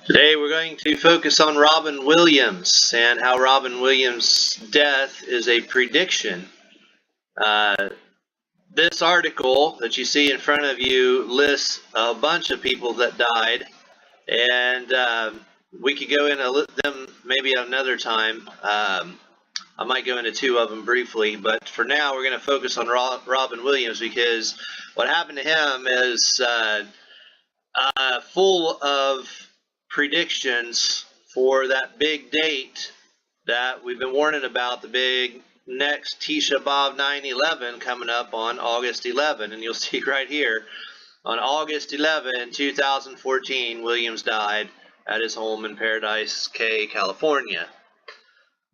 Today we're going to focus on Robin Williams and how Robin Williams' death is a prediction. This article that you see in front of you lists a bunch of people that died, and we could go into them maybe another time. I might go into two of them briefly, but for now we're going to focus on Robin Williams because what happened to him is full of predictions for that big date that we've been warning about, the big next Tisha B'Av 9/11 coming up on August 11. And you'll see right here, on August 11, 2014, Williams died at his home in Paradise Cay, California.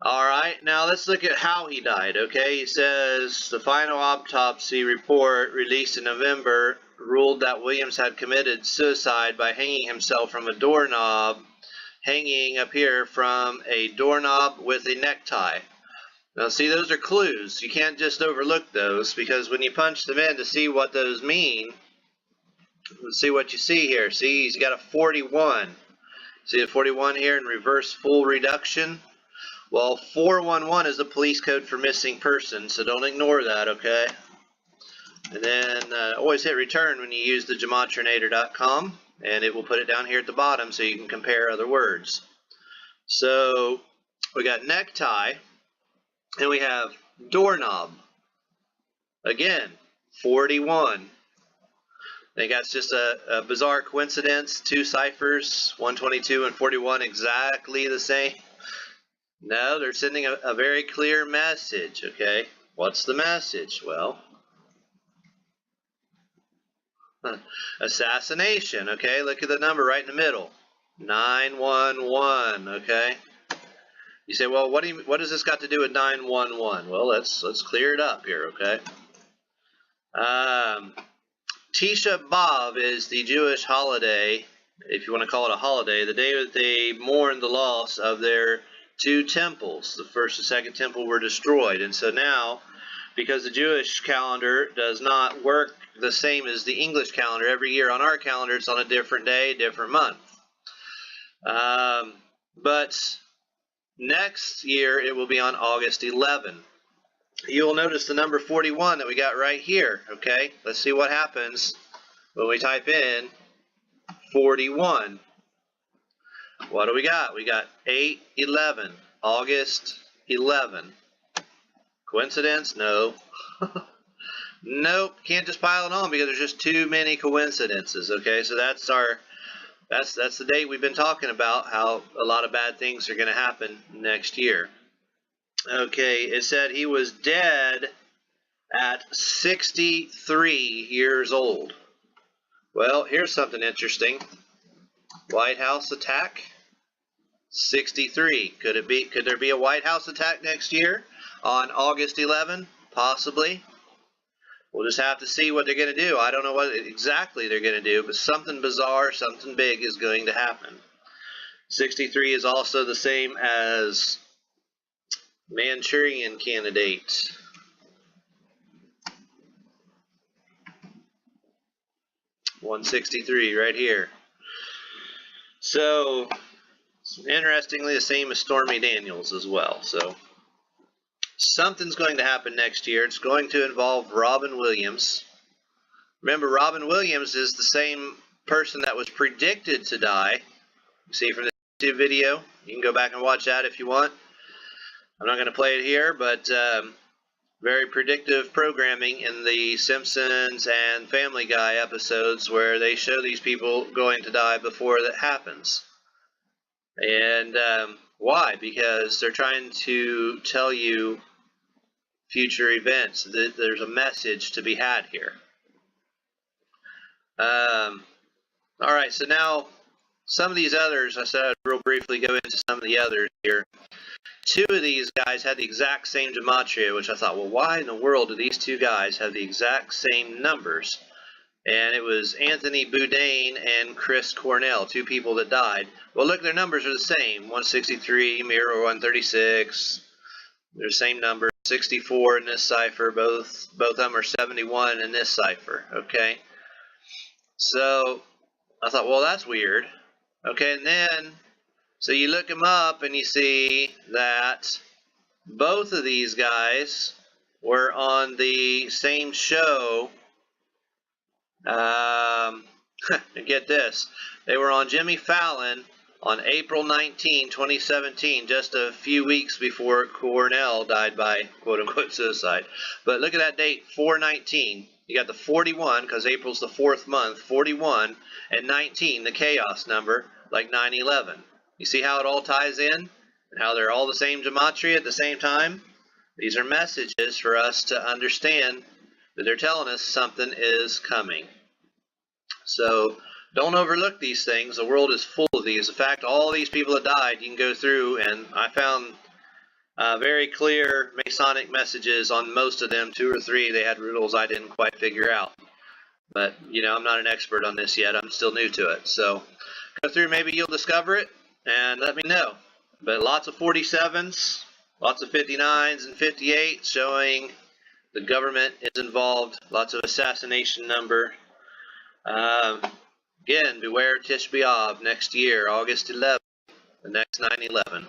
All right, now let's look at how he died, okay? He says the final autopsy report released in November ruled that Williams had committed suicide by hanging himself from a doorknob, hanging up here from a doorknob with a necktie. Now see, those are clues. You can't just overlook those, because when you punch them in to see what those mean, let's see what you see here. See, he's got a 41. See the 41 here in reverse full reduction? Well, 411 is the police code for missing person, so don't ignore that, okay? And then always hit return when you use the gematrinator.com, and it will put it down here at the bottom so you can compare other words. So we got necktie, and we have doorknob. Again, 41. I think that's just a bizarre coincidence. Two ciphers, 122 and 41, exactly the same. No, they're sending a very clear message, okay? What's the message? Well, assassination, okay? Look at the number right in the middle, 911, okay? You say, well, what does this got to do with 911? Well, let's clear it up here, okay? Tisha B'Av is the Jewish holiday, if you want to call it a holiday, the day that they mourn the loss of their two temples. The first and second temple were destroyed, and so now, because the Jewish calendar does not work the same as the English calendar, every year on our calendar it's on a different day, different month. But next year it will be on August 11. You'll notice the number 41 that we got right here, okay? Let's see what happens when we type in 41. What do we got? We got 8/11, August 11. Coincidence? No. Nope, can't just pile it on because there's just too many coincidences, okay? So that's the date we've been talking about, how a lot of bad things are going to happen next year. Okay, it said he was dead at 63 years old. Well, here's something interesting. White House attack, 63. Could there be a White House attack next year on August 11? Possibly. We'll just have to see what they're going to do. I don't know what exactly they're going to do, but something bizarre, something big is going to happen. 63 is also the same as Manchurian Candidate. (163) right here. So, interestingly, the same as Stormy Daniels as well. So, something's going to happen next year. It's going to involve Robin Williams. Remember, Robin Williams is the same person that was predicted to die. You see from the YouTube video. You can go back and watch that if you want. I'm not going to play it here, but very predictive programming in the Simpsons and Family Guy episodes where they show these people going to die before that happens. And why? Because they're trying to tell you future events. There's a message to be had here. All right, so now some of these others, I said I'd real briefly go into some of the others here. Two of these guys had the exact same gematria, which I thought, well, why in the world do these two guys have the exact same numbers? And it was Anthony Bourdain and Chris Cornell, two people that died. Well, look, their numbers are the same. 163, Mira 136. They're the same number. 64 in this cipher. Both of them are 71 in this cipher. Okay. So I thought, well, that's weird. Okay, and then, so you look them up and you see that both of these guys were on the same show. Get this. They were on Jimmy Fallon on April 19, 2017, just a few weeks before Cornell died by quote-unquote suicide. But look at that date, 4/19. You got the 41, because April's the 4th month, 41, and 19, the chaos number, like 9/11. You see how it all ties in? And how they're all the same gematria at the same time? These are messages for us to understand that they're telling us something is coming. So don't overlook these things. The world is full of these. In fact, all these people that died, you can go through, and I found very clear Masonic messages on most of them. 2 or 3, they had riddles I didn't quite figure out. But, you know, I'm not an expert on this yet. I'm still new to it. So go through, maybe you'll discover it, and let me know. But lots of 47s, lots of 59s and 58s showing the government is involved. Lots of assassination number. Again, beware Tish B'Av next year, August 11th, the next 9/11.